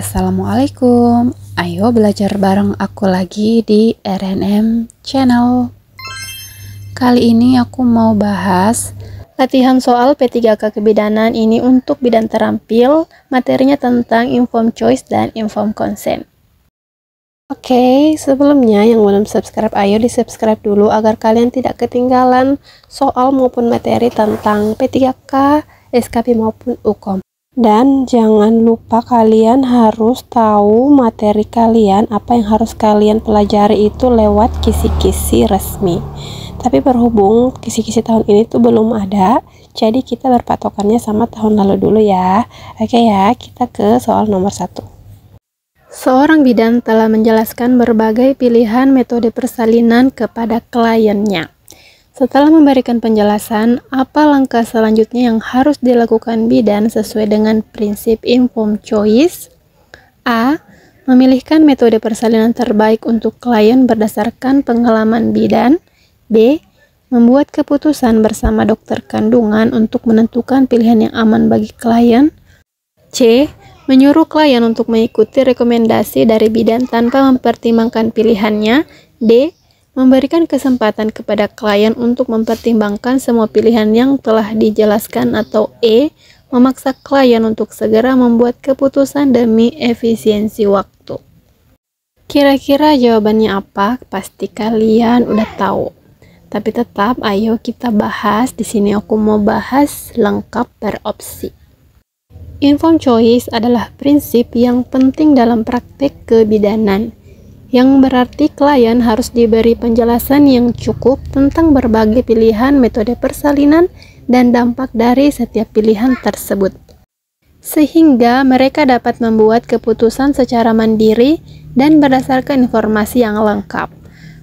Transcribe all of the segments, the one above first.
Assalamualaikum, ayo belajar bareng aku lagi di RNM Channel. Kali ini aku mau bahas latihan soal P3K kebidanan ini untuk bidan terampil. Materinya tentang informed choice dan informed consent. Oke, sebelumnya yang belum subscribe, ayo di subscribe dulu agar kalian tidak ketinggalan soal maupun materi tentang P3K, SKP maupun UKOM. Dan jangan lupa kalian harus tahu materi kalian, apa yang harus kalian pelajari itu lewat kisi-kisi resmi. Tapi berhubung kisi-kisi tahun ini tuh belum ada, jadi kita berpatokannya sama tahun lalu dulu ya. Oke ya, kita ke soal nomor 1. Seorang bidan telah menjelaskan berbagai pilihan metode persalinan kepada kliennya. Setelah memberikan penjelasan, apa langkah selanjutnya yang harus dilakukan bidan sesuai dengan prinsip informed choice? A. Memilihkan metode persalinan terbaik untuk klien berdasarkan pengalaman bidan. B. Membuat keputusan bersama dokter kandungan untuk menentukan pilihan yang aman bagi klien. C. Menyuruh klien untuk mengikuti rekomendasi dari bidan tanpa mempertimbangkan pilihannya. D. Memberikan kesempatan kepada klien untuk mempertimbangkan semua pilihan yang telah dijelaskan, atau E. Memaksa klien untuk segera membuat keputusan demi efisiensi waktu. Kira-kira jawabannya apa? Pasti kalian udah tahu. Tapi tetap ayo kita bahas. Di sini aku mau bahas lengkap per opsi. Informed choice adalah prinsip yang penting dalam praktek kebidanan, yang berarti klien harus diberi penjelasan yang cukup tentang berbagai pilihan metode persalinan dan dampak dari setiap pilihan tersebut, sehingga mereka dapat membuat keputusan secara mandiri dan berdasarkan informasi yang lengkap.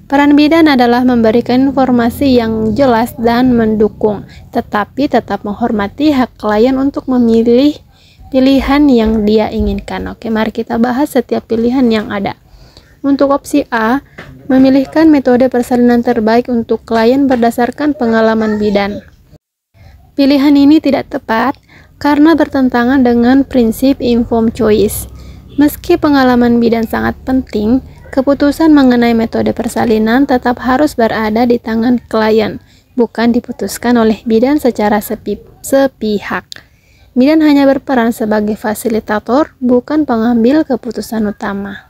Peran bidan adalah memberikan informasi yang jelas dan mendukung, tetapi tetap menghormati hak klien untuk memilih pilihan yang dia inginkan. Oke, mari kita bahas setiap pilihan yang ada. Untuk opsi A, memilihkan metode persalinan terbaik untuk klien berdasarkan pengalaman bidan. Pilihan ini tidak tepat karena bertentangan dengan prinsip informed choice. Meski pengalaman bidan sangat penting, keputusan mengenai metode persalinan tetap harus berada di tangan klien, bukan diputuskan oleh bidan secara sepihak. Bidan hanya berperan sebagai fasilitator, bukan pengambil keputusan utama.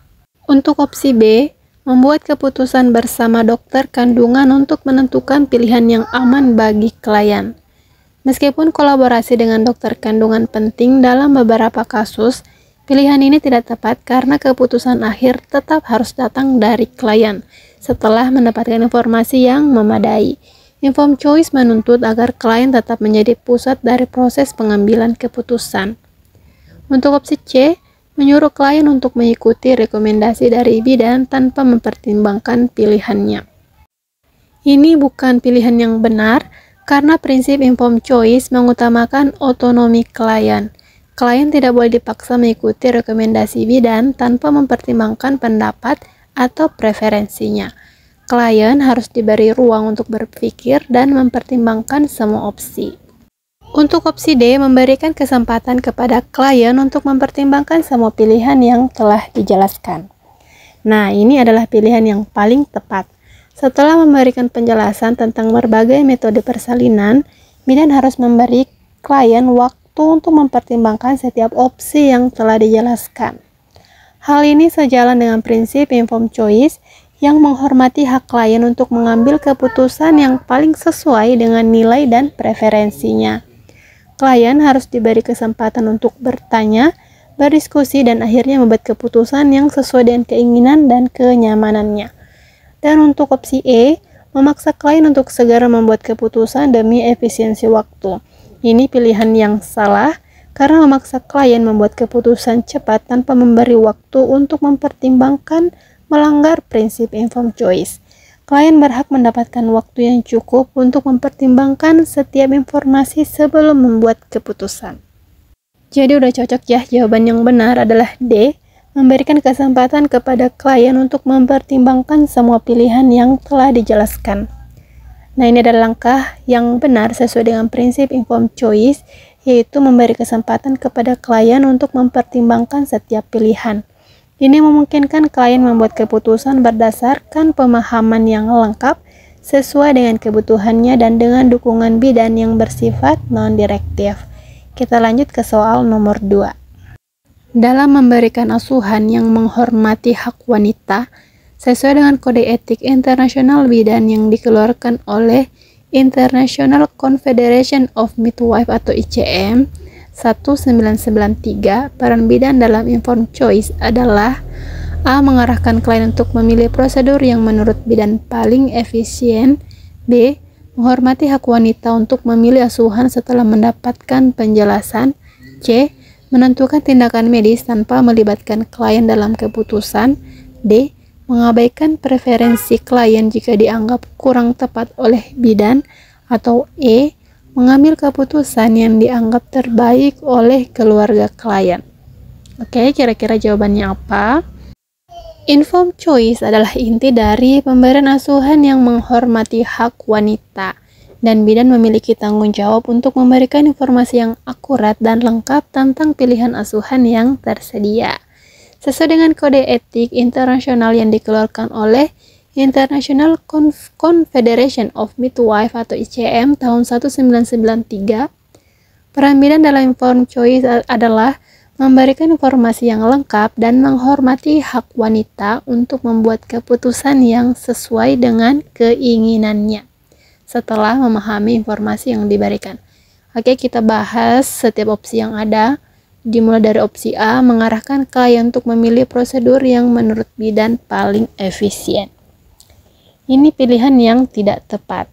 Untuk opsi B, membuat keputusan bersama dokter kandungan untuk menentukan pilihan yang aman bagi klien. Meskipun kolaborasi dengan dokter kandungan penting dalam beberapa kasus, pilihan ini tidak tepat karena keputusan akhir tetap harus datang dari klien setelah mendapatkan informasi yang memadai. Informed choice menuntut agar klien tetap menjadi pusat dari proses pengambilan keputusan. Untuk opsi C, menyuruh klien untuk mengikuti rekomendasi dari bidan tanpa mempertimbangkan pilihannya. Ini bukan pilihan yang benar karena prinsip informed choice mengutamakan otonomi klien. Klien tidak boleh dipaksa mengikuti rekomendasi bidan tanpa mempertimbangkan pendapat atau preferensinya. Klien harus diberi ruang untuk berpikir dan mempertimbangkan semua opsi. Untuk opsi D, memberikan kesempatan kepada klien untuk mempertimbangkan semua pilihan yang telah dijelaskan. Nah, ini adalah pilihan yang paling tepat. Setelah memberikan penjelasan tentang berbagai metode persalinan, bidan harus memberi klien waktu untuk mempertimbangkan setiap opsi yang telah dijelaskan. Hal ini sejalan dengan prinsip informed choice yang menghormati hak klien untuk mengambil keputusan yang paling sesuai dengan nilai dan preferensinya. Klien harus diberi kesempatan untuk bertanya, berdiskusi, dan akhirnya membuat keputusan yang sesuai dengan keinginan dan kenyamanannya. Dan untuk opsi E, memaksa klien untuk segera membuat keputusan demi efisiensi waktu. Ini pilihan yang salah karena memaksa klien membuat keputusan cepat tanpa memberi waktu untuk mempertimbangkan melanggar prinsip informed choice. Klien berhak mendapatkan waktu yang cukup untuk mempertimbangkan setiap informasi sebelum membuat keputusan. Jadi udah cocok ya, jawaban yang benar adalah D, memberikan kesempatan kepada klien untuk mempertimbangkan semua pilihan yang telah dijelaskan. Nah, ini adalah langkah yang benar sesuai dengan prinsip informed choice yaitu memberi kesempatan kepada klien untuk mempertimbangkan setiap pilihan. Ini memungkinkan klien membuat keputusan berdasarkan pemahaman yang lengkap sesuai dengan kebutuhannya dan dengan dukungan bidan yang bersifat non-direktif. Kita lanjut ke soal nomor 2. Dalam memberikan asuhan yang menghormati hak wanita, sesuai dengan Kode Etik Internasional Bidan yang dikeluarkan oleh International Confederation of Midwives atau ICM 1993, peran bidan dalam informed choice adalah A. Mengarahkan klien untuk memilih prosedur yang menurut bidan paling efisien. B. Menghormati hak wanita untuk memilih asuhan setelah mendapatkan penjelasan. C. Menentukan tindakan medis tanpa melibatkan klien dalam keputusan. D. Mengabaikan preferensi klien jika dianggap kurang tepat oleh bidan. Atau E. Mengambil keputusan yang dianggap terbaik oleh keluarga klien. Oke, kira-kira jawabannya apa? Informed choice adalah inti dari pemberian asuhan yang menghormati hak wanita, dan bidan memiliki tanggung jawab untuk memberikan informasi yang akurat dan lengkap tentang pilihan asuhan yang tersedia. Sesuai dengan Kode Etik Internasional yang dikeluarkan oleh International Confederation of Midwives atau ICM tahun 1993, peran bidan dalam informed choice adalah memberikan informasi yang lengkap dan menghormati hak wanita untuk membuat keputusan yang sesuai dengan keinginannya setelah memahami informasi yang diberikan. Oke, kita bahas setiap opsi yang ada. Dimulai dari opsi A, mengarahkan klien untuk memilih prosedur yang menurut bidan paling efisien. Ini pilihan yang tidak tepat.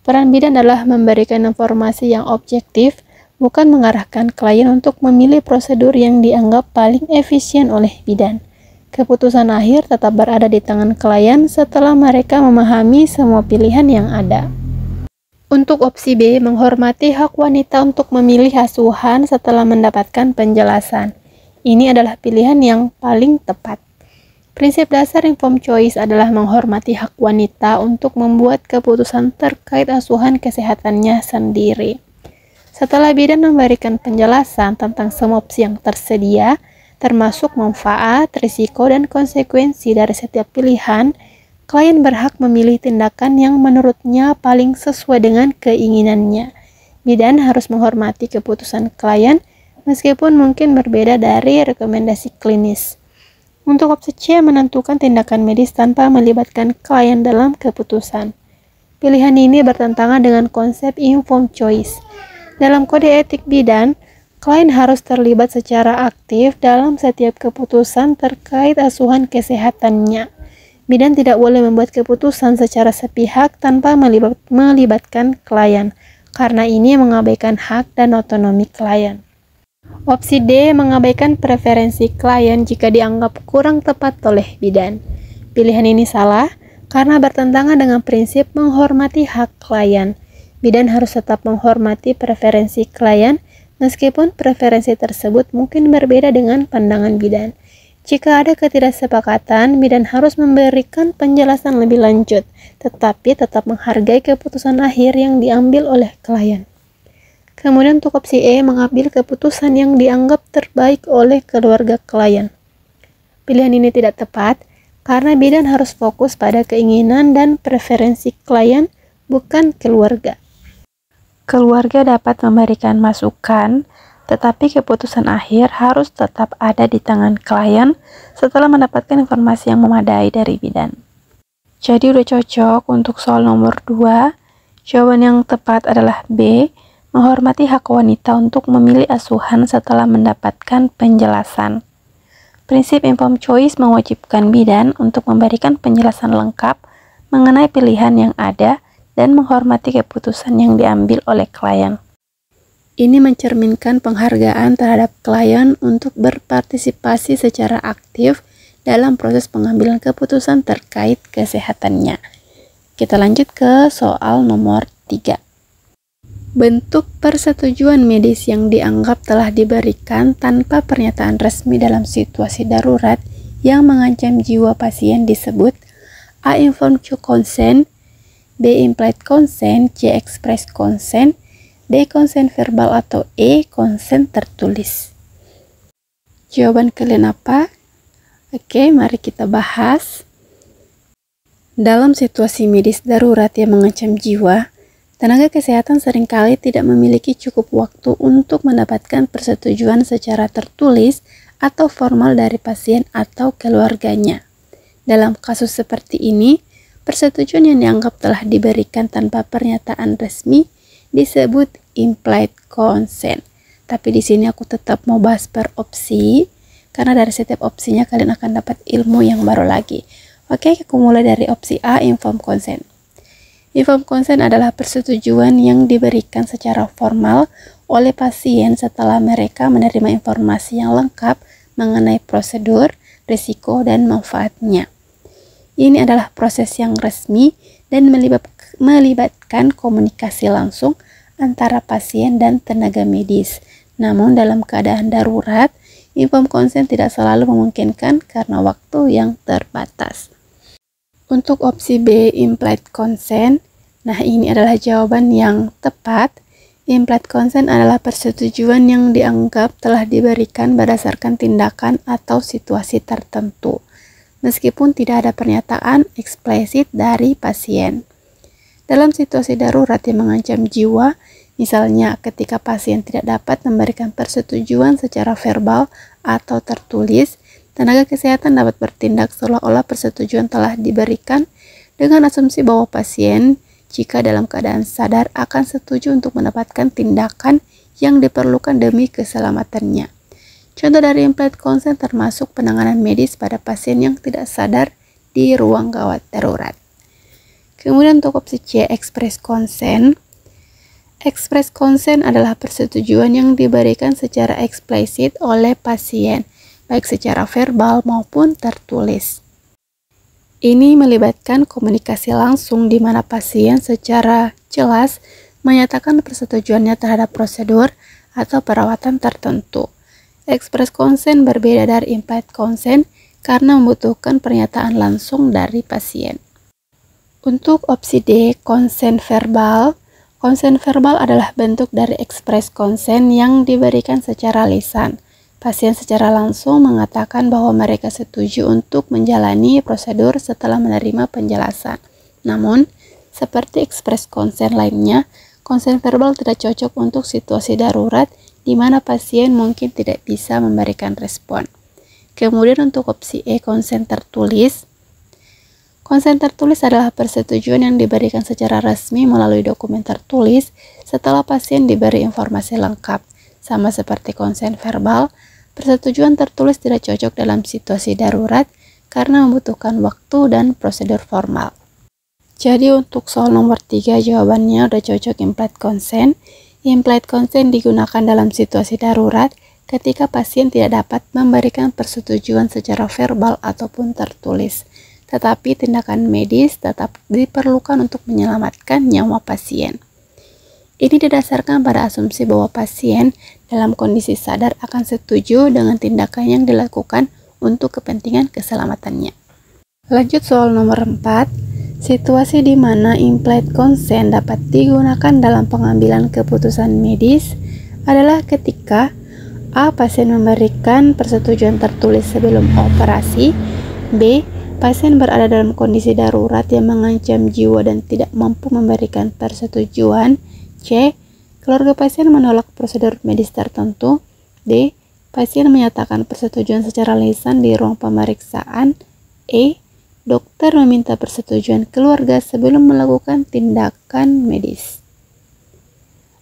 Peran bidan adalah memberikan informasi yang objektif, bukan mengarahkan klien untuk memilih prosedur yang dianggap paling efisien oleh bidan. Keputusan akhir tetap berada di tangan klien setelah mereka memahami semua pilihan yang ada. Untuk opsi B, menghormati hak wanita untuk memilih asuhan setelah mendapatkan penjelasan. Ini adalah pilihan yang paling tepat. Prinsip dasar informed choice adalah menghormati hak wanita untuk membuat keputusan terkait asuhan kesehatannya sendiri. Setelah bidan memberikan penjelasan tentang semua opsi yang tersedia, termasuk manfaat, risiko, dan konsekuensi dari setiap pilihan, klien berhak memilih tindakan yang menurutnya paling sesuai dengan keinginannya. Bidan harus menghormati keputusan klien, meskipun mungkin berbeda dari rekomendasi klinis. Untuk opsi C, menentukan tindakan medis tanpa melibatkan klien dalam keputusan. Pilihan ini bertentangan dengan konsep informed choice. Dalam Kode Etik Bidan, klien harus terlibat secara aktif dalam setiap keputusan terkait asuhan kesehatannya. Bidan tidak boleh membuat keputusan secara sepihak tanpa melibatkan klien, karena ini mengabaikan hak dan otonomi klien. Opsi D, mengabaikan preferensi klien jika dianggap kurang tepat oleh bidan. Pilihan ini salah karena bertentangan dengan prinsip menghormati hak klien. Bidan harus tetap menghormati preferensi klien, meskipun preferensi tersebut mungkin berbeda dengan pandangan bidan. Jika ada ketidaksepakatan, bidan harus memberikan penjelasan lebih lanjut, tetapi tetap menghargai keputusan akhir yang diambil oleh klien. Kemudian untuk opsi E, mengambil keputusan yang dianggap terbaik oleh keluarga klien. Pilihan ini tidak tepat, karena bidan harus fokus pada keinginan dan preferensi klien, bukan keluarga. Keluarga dapat memberikan masukan, tetapi keputusan akhir harus tetap ada di tangan klien setelah mendapatkan informasi yang memadai dari bidan. Jadi udah cocok untuk soal nomor 2. Jawaban yang tepat adalah B, menghormati hak wanita untuk memilih asuhan setelah mendapatkan penjelasan. Prinsip informed choice mewajibkan bidan untuk memberikan penjelasan lengkap mengenai pilihan yang ada dan menghormati keputusan yang diambil oleh klien. Ini mencerminkan penghargaan terhadap klien untuk berpartisipasi secara aktif dalam proses pengambilan keputusan terkait kesehatannya. Kita lanjut ke soal nomor 3. Bentuk persetujuan medis yang dianggap telah diberikan tanpa pernyataan resmi dalam situasi darurat yang mengancam jiwa pasien disebut A. Informed consent, B. Implied consent, C. Express consent, D. Konsen verbal, atau E. Konsen tertulis? Jawaban kalian apa? Oke, mari kita bahas. Dalam situasi medis darurat yang mengancam jiwa, tenaga kesehatan seringkali tidak memiliki cukup waktu untuk mendapatkan persetujuan secara tertulis atau formal dari pasien atau keluarganya. Dalam kasus seperti ini, persetujuan yang dianggap telah diberikan tanpa pernyataan resmi disebut implied consent. Tapi di sini aku tetap mau bahas per opsi, karena dari setiap opsinya kalian akan dapat ilmu yang baru lagi. Oke, aku mulai dari opsi A, informed consent. Informed consent adalah persetujuan yang diberikan secara formal oleh pasien setelah mereka menerima informasi yang lengkap mengenai prosedur, risiko, dan manfaatnya. Ini adalah proses yang resmi dan melibatkan komunikasi langsung antara pasien dan tenaga medis. Namun dalam keadaan darurat, informed consent tidak selalu memungkinkan karena waktu yang terbatas. Untuk opsi B, implied consent, nah ini adalah jawaban yang tepat. Implied consent adalah persetujuan yang dianggap telah diberikan berdasarkan tindakan atau situasi tertentu, meskipun tidak ada pernyataan eksplisit dari pasien. Dalam situasi darurat yang mengancam jiwa, misalnya ketika pasien tidak dapat memberikan persetujuan secara verbal atau tertulis, tenaga kesehatan dapat bertindak seolah-olah persetujuan telah diberikan dengan asumsi bahwa pasien, jika dalam keadaan sadar, akan setuju untuk mendapatkan tindakan yang diperlukan demi keselamatannya. Contoh dari implied consent termasuk penanganan medis pada pasien yang tidak sadar di ruang gawat darurat. Kemudian untuk opsi C, express consent. Express consent adalah persetujuan yang diberikan secara eksplisit oleh pasien, baik secara verbal maupun tertulis. Ini melibatkan komunikasi langsung di mana pasien secara jelas menyatakan persetujuannya terhadap prosedur atau perawatan tertentu. Express consent berbeda dari implied consent karena membutuhkan pernyataan langsung dari pasien. Untuk opsi D, consent verbal. Consent verbal adalah bentuk dari express consent yang diberikan secara lisan. Pasien secara langsung mengatakan bahwa mereka setuju untuk menjalani prosedur setelah menerima penjelasan. Namun, seperti express consent lainnya, consent verbal tidak cocok untuk situasi darurat di mana pasien mungkin tidak bisa memberikan respon. Kemudian untuk opsi E, consent tertulis. Consent tertulis adalah persetujuan yang diberikan secara resmi melalui dokumen tertulis setelah pasien diberi informasi lengkap. Sama seperti consent verbal, persetujuan tertulis tidak cocok dalam situasi darurat karena membutuhkan waktu dan prosedur formal. Jadi untuk soal nomor 3 jawabannya udah cocok implied consent. Implied consent digunakan dalam situasi darurat ketika pasien tidak dapat memberikan persetujuan secara verbal ataupun tertulis, tetapi tindakan medis tetap diperlukan untuk menyelamatkan nyawa pasien. Ini didasarkan pada asumsi bahwa pasien dalam kondisi sadar akan setuju dengan tindakan yang dilakukan untuk kepentingan keselamatannya. Lanjut soal nomor 4. Situasi di mana implied consent dapat digunakan dalam pengambilan keputusan medis adalah ketika A. Pasien memberikan persetujuan tertulis sebelum operasi. B. Pasien berada dalam kondisi darurat yang mengancam jiwa dan tidak mampu memberikan persetujuan. C. Keluarga pasien menolak prosedur medis tertentu. D. Pasien menyatakan persetujuan secara lisan di ruang pemeriksaan. E. Dokter meminta persetujuan keluarga sebelum melakukan tindakan medis.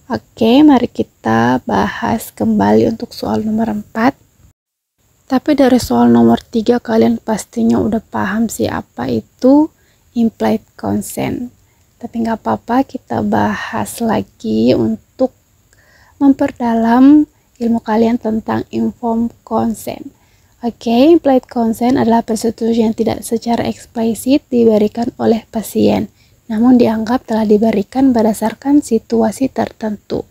Oke, mari kita bahas kembali untuk soal nomor 4. Tapi dari soal nomor 3 kalian pastinya udah paham sih apa itu implied consent. Tapi nggak apa-apa, kita bahas lagi untuk memperdalam ilmu kalian tentang informed consent. Oke, implied consent adalah persetujuan yang tidak secara eksplisit diberikan oleh pasien, namun dianggap telah diberikan berdasarkan situasi tertentu.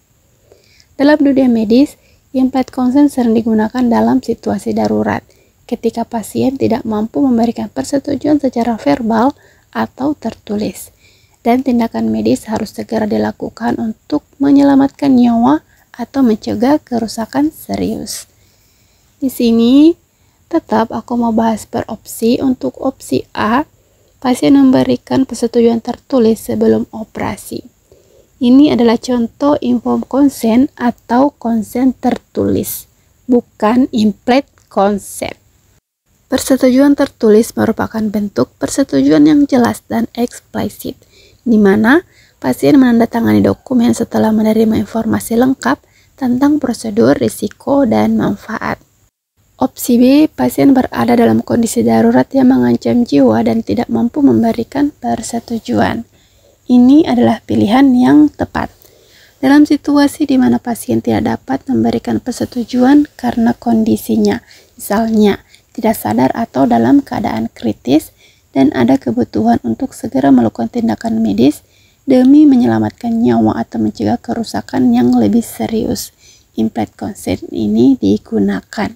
Dalam dunia medis, implied consent sering digunakan dalam situasi darurat, ketika pasien tidak mampu memberikan persetujuan secara verbal atau tertulis. dan tindakan medis harus segera dilakukan untuk menyelamatkan nyawa atau mencegah kerusakan serius. Di sini tetap aku mau bahas per opsi. Untuk opsi A, pasien memberikan persetujuan tertulis sebelum operasi. Ini adalah contoh informed consent atau konsen tertulis, bukan implied consent. Persetujuan tertulis merupakan bentuk persetujuan yang jelas dan eksplisit, di mana pasien menandatangani dokumen setelah menerima informasi lengkap tentang prosedur, risiko, dan manfaat. Opsi B, pasien berada dalam kondisi darurat yang mengancam jiwa dan tidak mampu memberikan persetujuan. Ini adalah pilihan yang tepat. Dalam situasi di mana pasien tidak dapat memberikan persetujuan karena kondisinya, misalnya tidak sadar atau dalam keadaan kritis, dan ada kebutuhan untuk segera melakukan tindakan medis demi menyelamatkan nyawa atau mencegah kerusakan yang lebih serius, implied consent ini digunakan.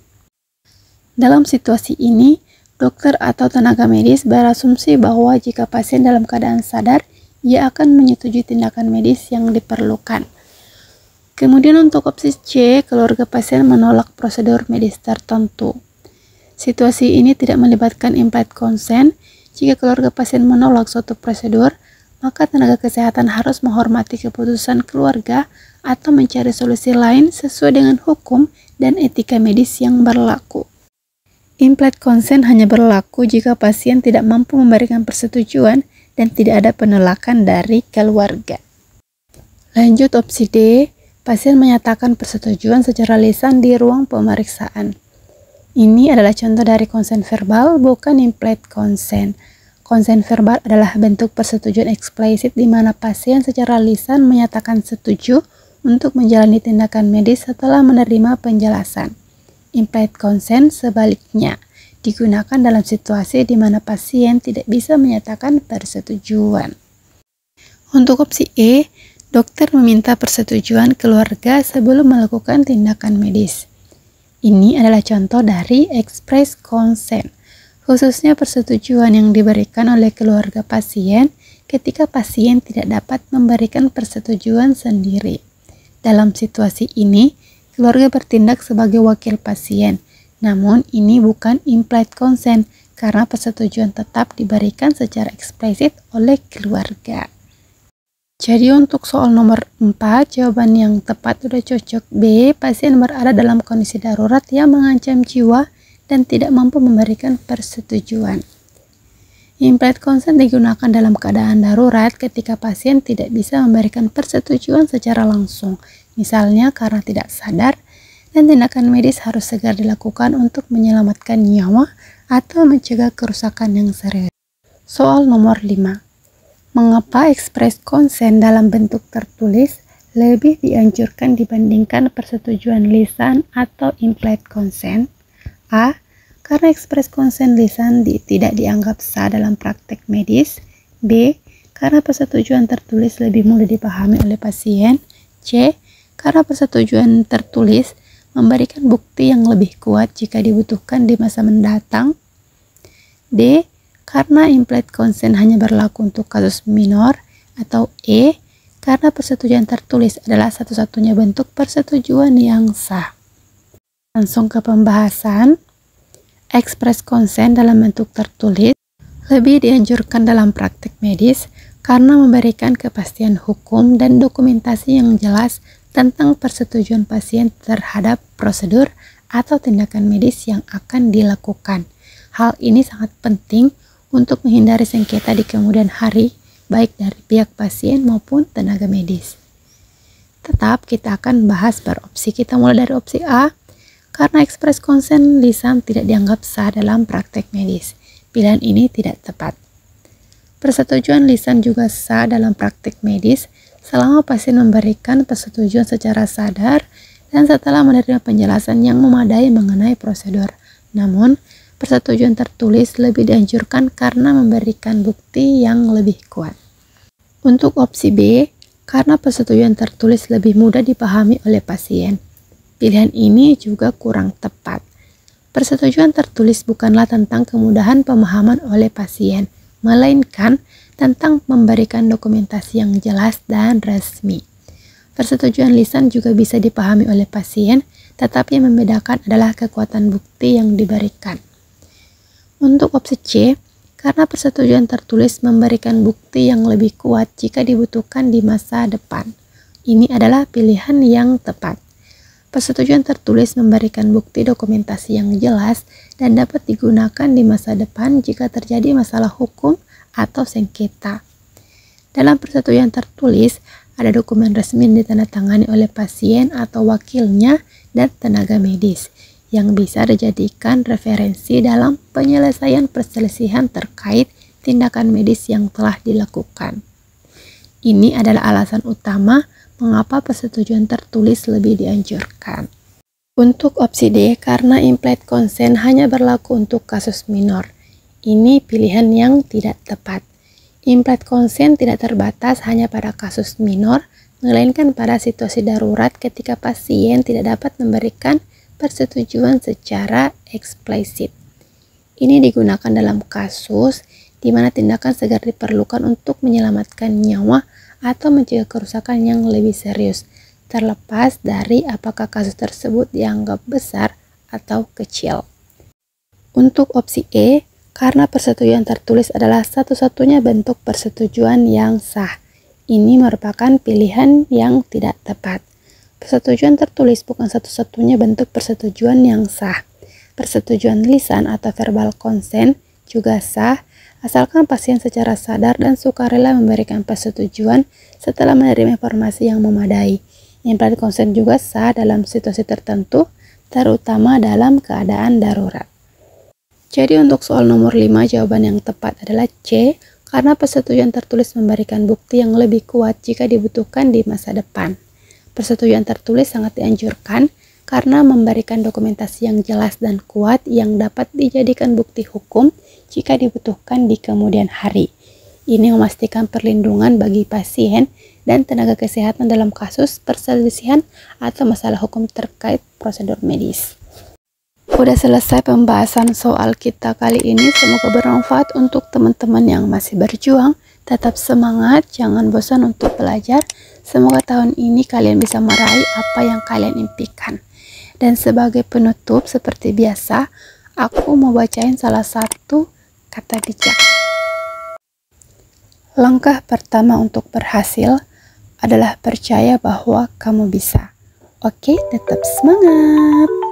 Dalam situasi ini, dokter atau tenaga medis berasumsi bahwa jika pasien dalam keadaan sadar, ia akan menyetujui tindakan medis yang diperlukan. Kemudian untuk opsi C, keluarga pasien menolak prosedur medis tertentu. Situasi ini tidak melibatkan implied consent. Jika keluarga pasien menolak suatu prosedur, maka tenaga kesehatan harus menghormati keputusan keluarga atau mencari solusi lain sesuai dengan hukum dan etika medis yang berlaku. Implied consent hanya berlaku jika pasien tidak mampu memberikan persetujuan dan tidak ada penolakan dari keluarga. Lanjut opsi D, pasien menyatakan persetujuan secara lisan di ruang pemeriksaan. Ini adalah contoh dari konsen verbal, bukan implied consent. Konsen verbal adalah bentuk persetujuan eksplisit di mana pasien secara lisan menyatakan setuju untuk menjalani tindakan medis setelah menerima penjelasan. Implied consent sebaliknya digunakan dalam situasi di mana pasien tidak bisa menyatakan persetujuan. Untuk opsi E, dokter meminta persetujuan keluarga sebelum melakukan tindakan medis. Ini adalah contoh dari express consent, khususnya persetujuan yang diberikan oleh keluarga pasien ketika pasien tidak dapat memberikan persetujuan sendiri. Dalam situasi ini, keluarga bertindak sebagai wakil pasien. Namun, ini bukan implied consent karena persetujuan tetap diberikan secara eksplisit oleh keluarga. Jadi untuk soal nomor 4, jawaban yang tepat sudah cocok B, pasien berada dalam kondisi darurat yang mengancam jiwa dan tidak mampu memberikan persetujuan. Implied consent digunakan dalam keadaan darurat ketika pasien tidak bisa memberikan persetujuan secara langsung, misalnya karena tidak sadar, dan tindakan medis harus segera dilakukan untuk menyelamatkan nyawa atau mencegah kerusakan yang serius. Soal nomor 5. Mengapa express consent dalam bentuk tertulis lebih dianjurkan dibandingkan persetujuan lisan atau implied consent? A. Karena express consent lisan tidak dianggap sah dalam praktek medis. B. Karena persetujuan tertulis lebih mudah dipahami oleh pasien. C. Karena persetujuan tertulis memberikan bukti yang lebih kuat jika dibutuhkan di masa mendatang. D. Karena implied consent hanya berlaku untuk kasus minor. Atau E. Karena persetujuan tertulis adalah satu-satunya bentuk persetujuan yang sah. Langsung ke pembahasan. Express consent dalam bentuk tertulis lebih dianjurkan dalam praktik medis karena memberikan kepastian hukum dan dokumentasi yang jelas tentang persetujuan pasien terhadap prosedur atau tindakan medis yang akan dilakukan. Hal ini sangat penting untuk menghindari sengketa di kemudian hari, baik dari pihak pasien maupun tenaga medis. Tetap kita akan bahas per opsi. Kita mulai dari opsi A. Karena express consent lisan tidak dianggap sah dalam praktek medis. Pilihan ini tidak tepat. Persetujuan lisan juga sah dalam praktek medis selama pasien memberikan persetujuan secara sadar dan setelah menerima penjelasan yang memadai mengenai prosedur. Namun, persetujuan tertulis lebih dianjurkan karena memberikan bukti yang lebih kuat. Untuk opsi B, karena persetujuan tertulis lebih mudah dipahami oleh pasien. Pilihan ini juga kurang tepat. Persetujuan tertulis bukanlah tentang kemudahan pemahaman oleh pasien, melainkan tentang memberikan dokumentasi yang jelas dan resmi. Persetujuan lisan juga bisa dipahami oleh pasien, tetapi yang membedakan adalah kekuatan bukti yang diberikan. Untuk opsi C, karena persetujuan tertulis memberikan bukti yang lebih kuat jika dibutuhkan di masa depan. Ini adalah pilihan yang tepat. Persetujuan tertulis memberikan bukti dokumentasi yang jelas dan dapat digunakan di masa depan jika terjadi masalah hukum atau sengketa. Dalam persetujuan tertulis, ada dokumen resmi yang ditandatangani oleh pasien atau wakilnya dan tenaga medis yang bisa dijadikan referensi dalam penyelesaian perselisihan terkait tindakan medis yang telah dilakukan. Ini adalah alasan utama mengapa persetujuan tertulis lebih dianjurkan. Untuk opsi D, karena implied consent hanya berlaku untuk kasus minor. Ini pilihan yang tidak tepat. Implied consent tidak terbatas hanya pada kasus minor, melainkan pada situasi darurat ketika pasien tidak dapat memberikan persetujuan secara eksplisit. Ini digunakan dalam kasus di mana tindakan segera diperlukan untuk menyelamatkan nyawa atau mencegah kerusakan yang lebih serius, terlepas dari apakah kasus tersebut dianggap besar atau kecil. Untuk opsi E, karena persetujuan tertulis adalah satu-satunya bentuk persetujuan yang sah. Ini merupakan pilihan yang tidak tepat. Persetujuan tertulis bukan satu-satunya bentuk persetujuan yang sah. Persetujuan lisan atau verbal consent juga sah, asalkan pasien secara sadar dan sukarela memberikan persetujuan setelah menerima informasi yang memadai. Implied consent juga sah dalam situasi tertentu, terutama dalam keadaan darurat. Jadi untuk soal nomor 5, jawaban yang tepat adalah C, karena persetujuan tertulis memberikan bukti yang lebih kuat jika dibutuhkan di masa depan. Persetujuan tertulis sangat dianjurkan karena memberikan dokumentasi yang jelas dan kuat yang dapat dijadikan bukti hukum jika dibutuhkan di kemudian hari. Ini memastikan perlindungan bagi pasien dan tenaga kesehatan dalam kasus perselisihan atau masalah hukum terkait prosedur medis. Udah selesai pembahasan soal kita kali ini, semoga bermanfaat untuk teman-teman yang masih berjuang. Tetap semangat, jangan bosan untuk belajar. Semoga tahun ini kalian bisa meraih apa yang kalian impikan. Dan sebagai penutup, seperti biasa, aku mau bacain salah satu kata bijak. Langkah pertama untuk berhasil adalah percaya bahwa kamu bisa. Oke, tetap semangat!